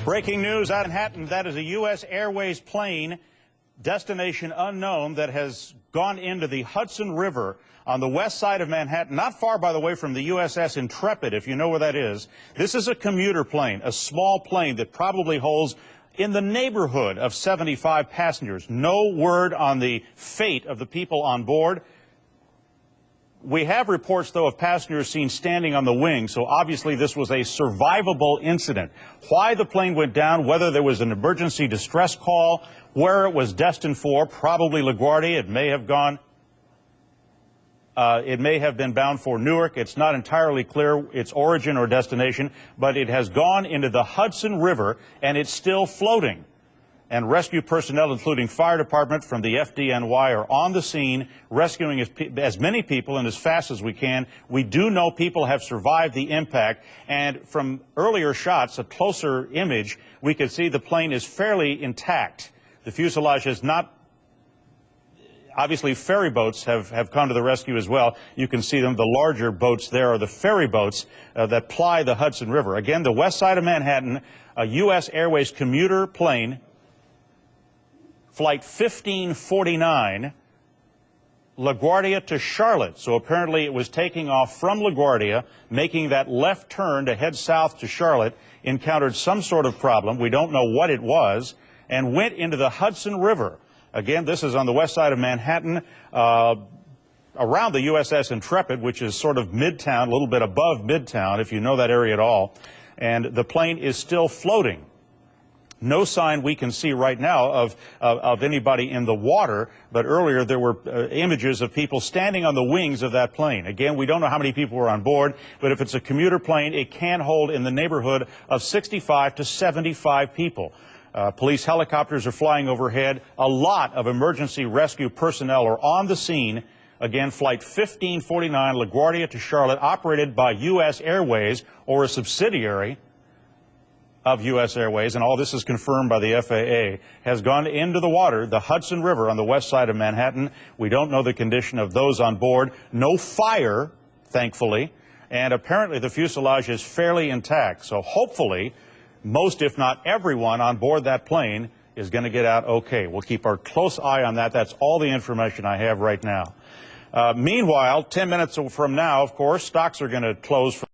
Breaking news out of Manhattan, that is a U.S. Airways plane, destination unknown, that has gone into the Hudson River on the west side of Manhattan, not far, by the way, from the USS Intrepid, if you know where that is. This is a commuter plane, a small plane that probably holds in the neighborhood of 75 passengers. No word on the fate of the people on board. We have reports, though, of passengers seen standing on the wing, so obviously this was a survivable incident. Why the plane went down, whether there was an emergency distress call, where it was destined for, probably LaGuardia. It may have gone, it may have been bound for Newark. It's not entirely clear its origin or destination, but it has gone into the Hudson River, and it's still floating. And rescue personnel, including fire department from the FDNY, are on the scene, rescuing as many people and as fast as we can. We do know people have survived the impact, and from earlier shots, a closer image, we could see the plane is fairly intact. The fuselage has not. Obviously, ferry boats have come to the rescue as well. You can see them. The larger boats there are the ferry boats that ply the Hudson River. Again, the west side of Manhattan, a U.S. Airways commuter plane, Flight 1549, LaGuardia to Charlotte. So apparently it was taking off from LaGuardia, making that left turn to head south to Charlotte, encountered some sort of problem, we don't know what it was, and went into the Hudson River. Again, this is on the west side of Manhattan, around the USS Intrepid, which is sort of midtown, a little bit above midtown, if you know that area at all. And the plane is still floating. No sign we can see right now of anybody in the water, but earlier there were images of people standing on the wings of that plane. Again, we don't know how many people were on board, but if it's a commuter plane, it can hold in the neighborhood of 65 to 75 people. Police helicopters are flying overhead. A lot of emergency rescue personnel are on the scene. Again, Flight 1549, LaGuardia to Charlotte, operated by U.S. Airways, or a subsidiary of U.S. Airways, and all this is confirmed by the FAA, has gone into the water, the Hudson River on the west side of Manhattan. We don't know the condition of those on board. No fire, thankfully, and apparently the fuselage is fairly intact. So hopefully, most, if not everyone, on board that plane is going to get out okay. We'll keep our close eye on that. That's all the information I have right now. Meanwhile, 10 minutes from now, of course, stocks are going to close for